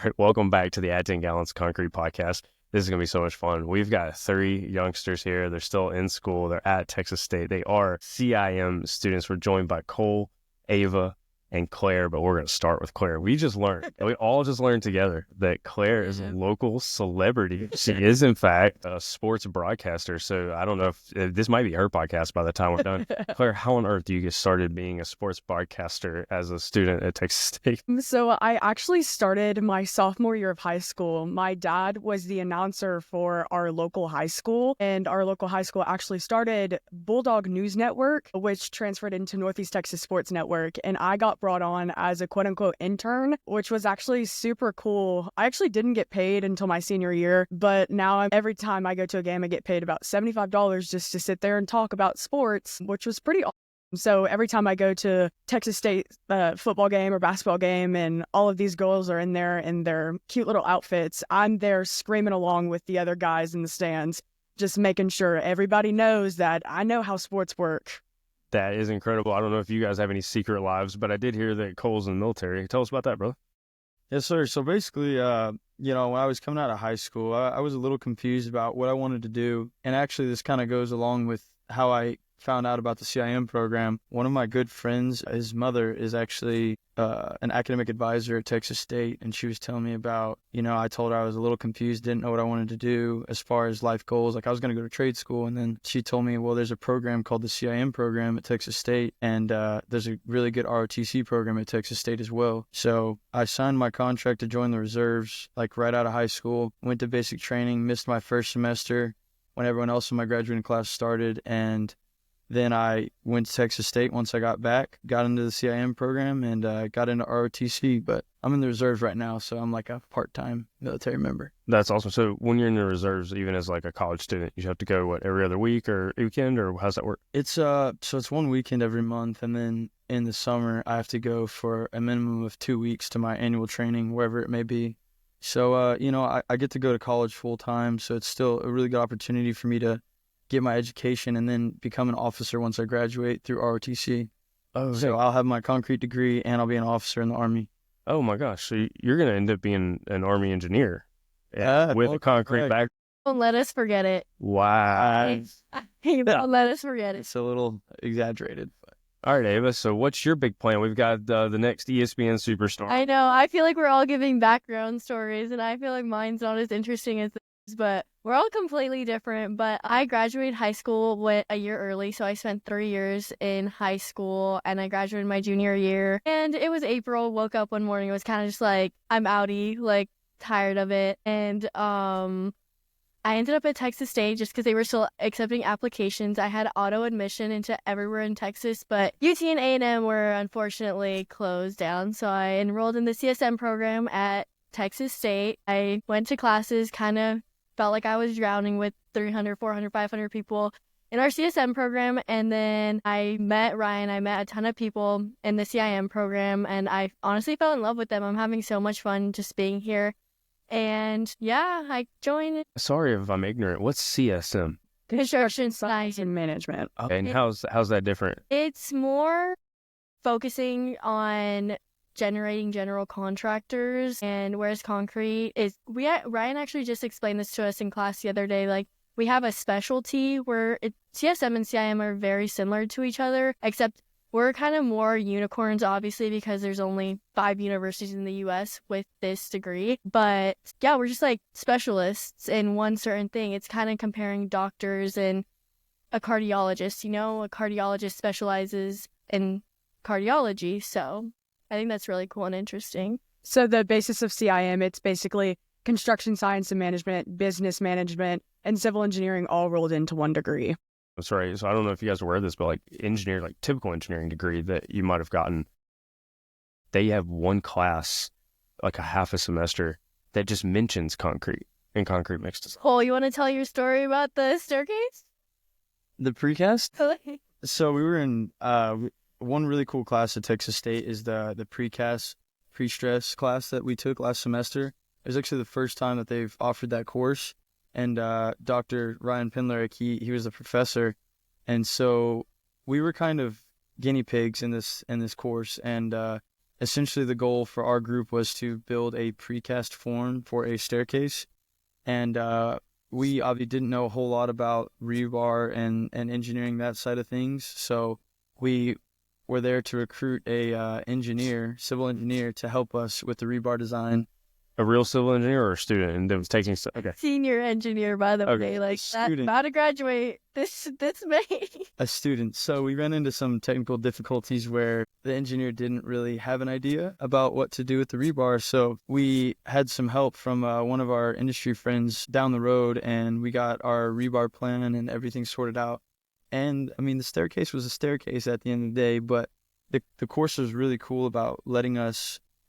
right, welcome back to the At 10 Gallons Concrete Podcast. This is going to be so much fun. We've got 3 youngsters here. They're still in school. They're at Texas State. They are CIM students. We're joined by Cole, Ava, and Claire, but we're going to start with Claire. We all just learned together that Claire is a local celebrity. She is, in fact, a sports broadcaster. So I don't know if this might be her podcast by the time we're done. Claire, how on earth do you get started being a sports broadcaster as a student at Texas State? So I actually started my sophomore year of high school. My dad was the announcer for our local high school, and our local high school actually started Bulldog News Network, which transferred into Northeast Texas Sports Network, and I got brought on as a quote-unquote intern, which was actually super cool. I actually didn't get paid until my senior year, but now every time I go to a game, I get paid about $75 just to sit there and talk about sports, which was pretty awesome. So every time I go to Texas State football game or basketball game and all of these girls are in there in their cute little outfits, I'm there screaming along with the other guys in the stands, just making sure everybody knows that I know how sports work. That is incredible. I don't know if you guys have any secret lives, but I did hear that Cole's in the military. Tell us about that, brother. Yes, sir. So basically, when I was coming out of high school, I was a little confused about what I wanted to do. And actually, this kind of goes along with how I found out about the CIM program. One of my good friends, his mother is actually an academic advisor at Texas State, and she was telling me about, I told her I was a little confused, didn't know what I wanted to do as far as life goals. Like I was going to go to trade school, and then she told me, well, there's a program called the CIM program at Texas State, and there's a really good ROTC program at Texas State as well. So I signed my contract to join the reserves, like right out of high school, went to basic training, missed my first semester when everyone else in my graduating class started, and then I went to Texas State once I got back, got into the CIM program, and got into ROTC. But I'm in the reserves right now, so I'm like a part-time military member. That's awesome. So when you're in the reserves, even as like a college student, you have to go, every other week or weekend, or how's that work? It's it's one weekend every month, and then in the summer, I have to go for a minimum of 2 weeks to my annual training, wherever it may be. So, I get to go to college full-time, so it's still a really good opportunity for me to get my education and then become an officer once I graduate through ROTC. Oh, okay. So I'll have my concrete degree and I'll be an officer in the Army. Oh my gosh. So you're going to end up being an Army engineer with a concrete background. Don't let us forget it. Wow. Don't let us forget it. It's a little exaggerated. But. All right, Ava. So what's your big plan? We've got the next ESPN superstar. I know. I feel like we're all giving background stories, and I feel like mine's not as interesting as this, but we're all completely different. But I graduated high school a year early, so I spent 3 years in high school, and I graduated my junior year. And it was April. Woke up one morning, it was kind of just like, I'm outie, like tired of it. And I ended up at Texas State just because they were still accepting applications. I had auto admission into everywhere in Texas, but UT and A&M were unfortunately closed down. So I enrolled in the CSM program at Texas State. I went to classes, kind of felt like I was drowning with 300, 400, 500 people in our CSM program. And then I met Ryan. I met a ton of people in the CIM program, and I honestly fell in love with them. I'm having so much fun just being here. And yeah, I joined. Sorry if I'm ignorant. What's CSM? Construction Science and Management. Okay, and how's that different? It's more focusing on generating general contractors, and whereas concrete is, Ryan actually just explained this to us in class the other day. Like, we have a specialty where CSM and CIM are very similar to each other, except we're kind of more unicorns, obviously, because there's only 5 universities in the U.S. with this degree. But yeah, we're just like specialists in one certain thing. It's kind of comparing doctors and a cardiologist. A cardiologist specializes in cardiology. So I think that's really cool and interesting. So the basis of CIM, it's basically construction science and management, business management, and civil engineering all rolled into one degree. That's right. So I don't know if you guys are aware of this, but typical engineering degree that you might have gotten, they have one class, like a half a semester, that just mentions concrete and concrete mixed. Cole, you want to tell your story about the staircase? The precast? So we were in one really cool class at Texas State is the precast pre-stress class that we took last semester. It was actually the first time that they've offered that course. And Dr. Ryan Pinlerick, he was a professor, and so we were kind of guinea pigs in this course. And essentially the goal for our group was to build a precast form for a staircase. And we obviously didn't know a whole lot about rebar and engineering, that side of things. So we were there to recruit a civil engineer, to help us with the rebar design. A real civil engineer or a student and that was taking stuff? Okay. Senior engineer, by the way, like that, Student. about to graduate this May. A student. So we ran into some technical difficulties where the engineer didn't really have an idea about what to do with the rebar. So we had some help from one of our industry friends down the road, and we got our rebar plan and everything sorted out. And I mean, the staircase was a staircase at the end of the day, but the course was really cool about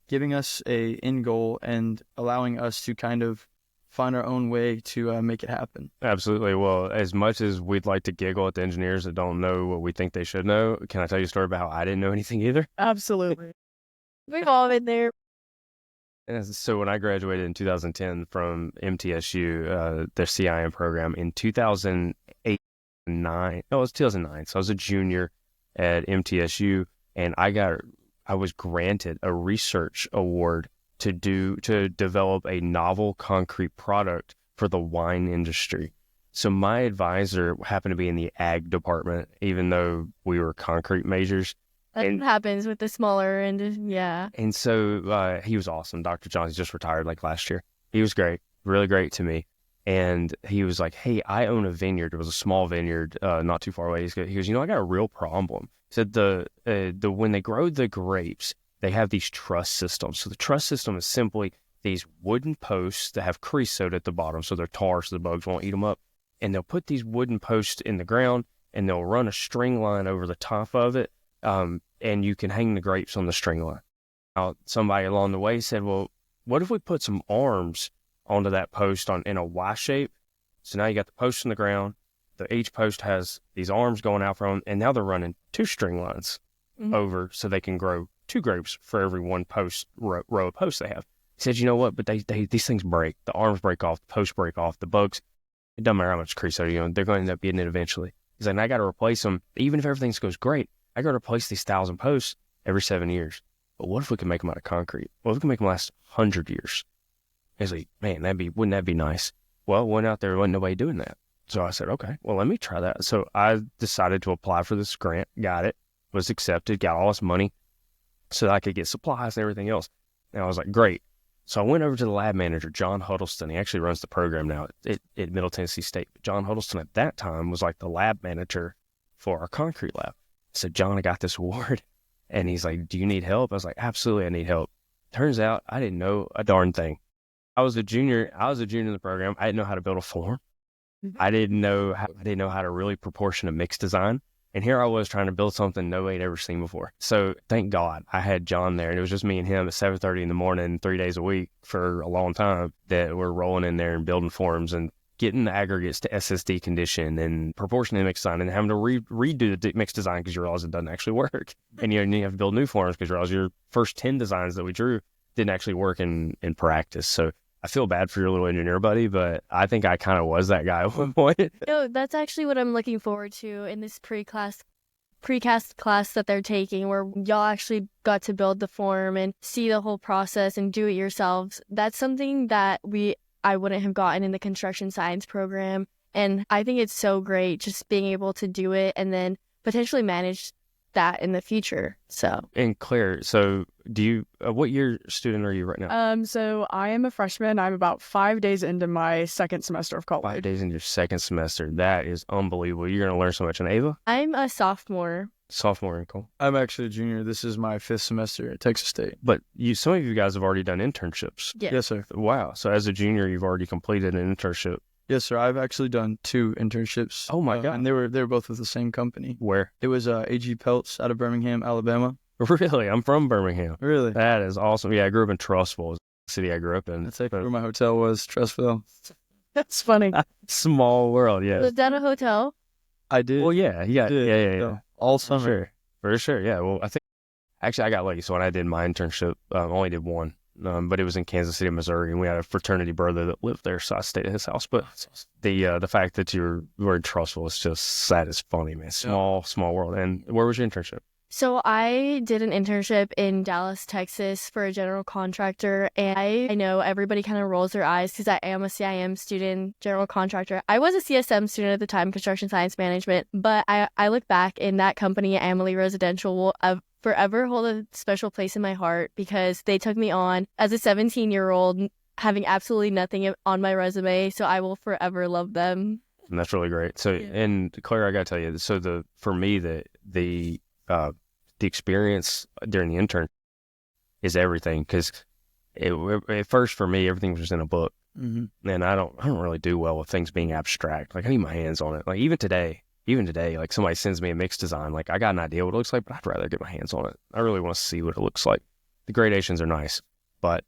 giving us a end goal and allowing us to kind of find our own way to make it happen. Absolutely. Well, as much as we'd like to giggle at the engineers that don't know what we think they should know, can I tell you a story about how I didn't know anything either? Absolutely. We've all been there. And so when I graduated in 2010 from MTSU, their CIM program, in 2009, no, it was 2009. So I was a junior at MTSU, and I was granted a research award to develop a novel concrete product for the wine industry. So my advisor happened to be in the ag department, even though we were concrete majors. That happens with the smaller and yeah. And so he was awesome. Dr. John, he just retired like last year. He was great, really great to me. And he was like, hey, I own a vineyard. It was a small vineyard not too far away. He goes, I got a real problem. He said when they grow the grapes, they have these truss systems. So the truss system is simply these wooden posts that have creosote at the bottom, so they're tar, so the bugs won't eat them up. And they'll put these wooden posts in the ground, and they'll run a string line over the top of it, and you can hang the grapes on the string line. Now, somebody along the way said, well, what if we put some arms onto that post in a Y shape? So now you got the post in the ground. Each post has these arms going out from them, and now they're running two string lines over so they can grow two grapes for every one row of posts they have. He said, you know what? But these things break. The arms break off, the posts break off, the bugs. It doesn't matter how much creosote they're going to end up getting it eventually. He's like, I got to replace them. Even if everything goes great, I got to replace these 1,000 posts every 7 years. But what if we can make them out of concrete? What if we can make them last 100 years? He's like, man, wouldn't that be nice? Well, went out there, wasn't nobody doing that. So I said, okay, well, let me try that. So I decided to apply for this grant, got it, was accepted, got all this money so that I could get supplies and everything else. And I was like, great. So I went over to the lab manager, John Huddleston. He actually runs the program now at Middle Tennessee State. But John Huddleston at that time was like the lab manager for our concrete lab. I said, John, I got this award. And he's like, do you need help? I was like, absolutely, I need help. Turns out I didn't know a darn thing. I was a junior in the program. I didn't know how to build a form. I didn't know how to really proportion a mix design. And here I was trying to build something nobody had ever seen before. So thank God I had John there. And it was just me and him at 7:30 in the morning, 3 days a week for a long time that we're rolling in there and building forms and getting the aggregates to SSD condition and proportioning the mix design and having to redo the mix design because you realize it doesn't actually work. And you have to build new forms because you realize your first 10 designs that we drew didn't actually work in practice. So I feel bad for your little engineer buddy, but I think I kind of was that guy at one point. No, that's actually what I'm looking forward to in this precast class that they're taking, where y'all actually got to build the form and see the whole process and do it yourselves. That's something that I wouldn't have gotten in the construction science program. And I think it's so great just being able to do it and then potentially manage that in the future. So. And Claire, so do you, what year student are you right now? So I am a freshman. I'm about 5 days into my second semester of college. 5 days into your second semester. That is unbelievable. You're going to learn so much. And Ava? I'm a sophomore. Sophomore, Nicole. I'm actually a junior. This is my 5th semester at Texas State. But some of you guys have already done internships. Yeah. Yes, sir. Wow. So as a junior, you've already completed an internship. Yes, sir. I've actually done 2 internships. Oh my God. And they were both with the same company. Where? It was AG Peltz out of Birmingham, Alabama. Really? I'm from Birmingham. Really? That is awesome. Yeah, I grew up in Trussville, the city I grew up in. That's where my hotel was, Trussville. That's funny. Small world, yeah. Was that a hotel? I did. Well, yeah. So, all summer. Sure. For sure, yeah. Well, I got lucky. So when I did my internship, I only did one. But it was in Kansas City, Missouri, and we had a fraternity brother that lived there, so I stayed at his house. But the fact that you were in Trussville is just sad as funny, man. Small world. And where was your internship? So I did an internship in Dallas, Texas for a general contractor, and I know everybody kind of rolls their eyes because I am a CIM student, general contractor. I was a CSM student at the time, construction science management, but I look back in that company, Emily Residential, will forever hold a special place in my heart because they took me on as a 17-year-old having absolutely nothing on my resume, so I will forever love them. And that's really great. So, and Claire, I got to tell you, so for me, the experience during the intern is everything, because at first for me everything was just in a book, and I don't really do well with things being abstract. Like I need my hands on it. Like even today, like somebody sends me a mix design, like I got an idea what it looks like, but I'd rather get my hands on it. I really want to see what it looks like. The gradations are nice, but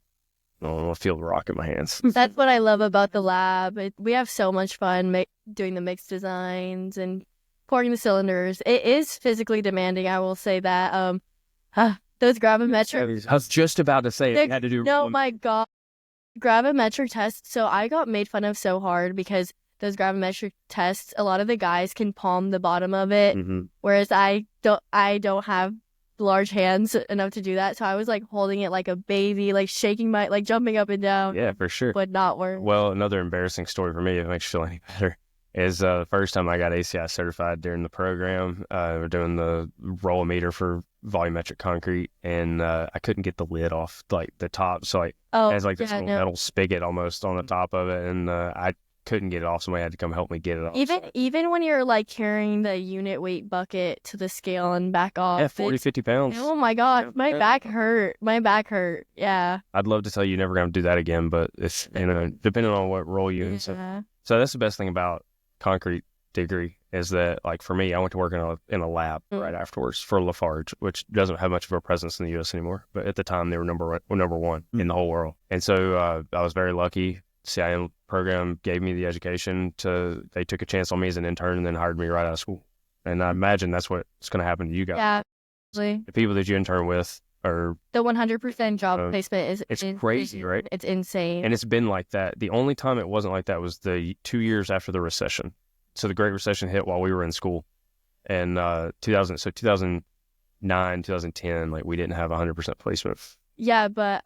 I don't want to feel the rock in my hands. That's what I love about the lab. We have so much fun doing the mix designs and pouring the cylinders. It is physically demanding, I will say that. Those gravimetric... I was just about to say it. You had to do... No, my God. Gravimetric tests. So I got made fun of so hard because those gravimetric tests, a lot of the guys can palm the bottom of it, whereas I don't have large hands enough to do that. So I was like holding it like a baby, like shaking like jumping up and down. Yeah, for sure. Would not work. Well, another embarrassing story for me, if it makes you feel any better, is the first time I got ACI certified during the program. We're doing the rollometer for volumetric concrete, and I couldn't get the lid off like the top, so it has like this little metal spigot almost on the top of it, and I couldn't get it off. Somebody had to come help me get it off. Even when you're like carrying the unit weight bucket to the scale and back off. Yeah, 40-50 pounds. Oh my God, my back hurt. Yeah. I'd love to tell you never gonna do that again, but it's depending on what role you're in. So that's the best thing about concrete degree is that, like for me, I went to work in a lab right afterwards for Lafarge, which doesn't have much of a presence in the U.S. anymore, but at the time they were number one in the whole world. And so I was very lucky. CIM program gave me the education they took a chance on me as an intern and then hired me right out of school. And I imagine that's what's going to happen to you guys. Yeah, the people that you intern with are the 100% job placement it's crazy, right? It's insane. And it's been like that. The only time it wasn't like that was the 2 years after the recession. So the Great Recession hit while we were in school, and 2009, 2010, like we didn't have 100% placement. Yeah, but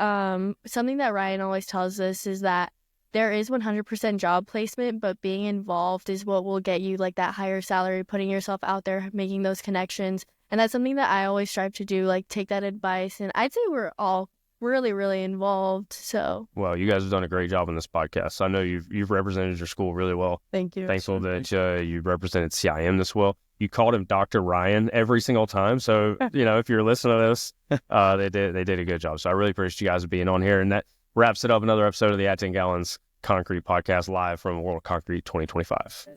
something that Ryan always tells us is that there is 100% job placement, but being involved is what will get you like that higher salary, putting yourself out there, making those connections. And that's something that I always strive to do, like take that advice. And I'd say we're all really, really involved. So, well, you guys have done a great job on this podcast. I know you've represented your school really well. Thank you. Thankful that you represented CIM this well. You called him Dr. Ryan every single time. So, if you're listening to this, they did a good job. So I really appreciate you guys being on here. And that wraps it up, another episode of the At 10 Gallons Concrete Podcast live from World Concrete 2025.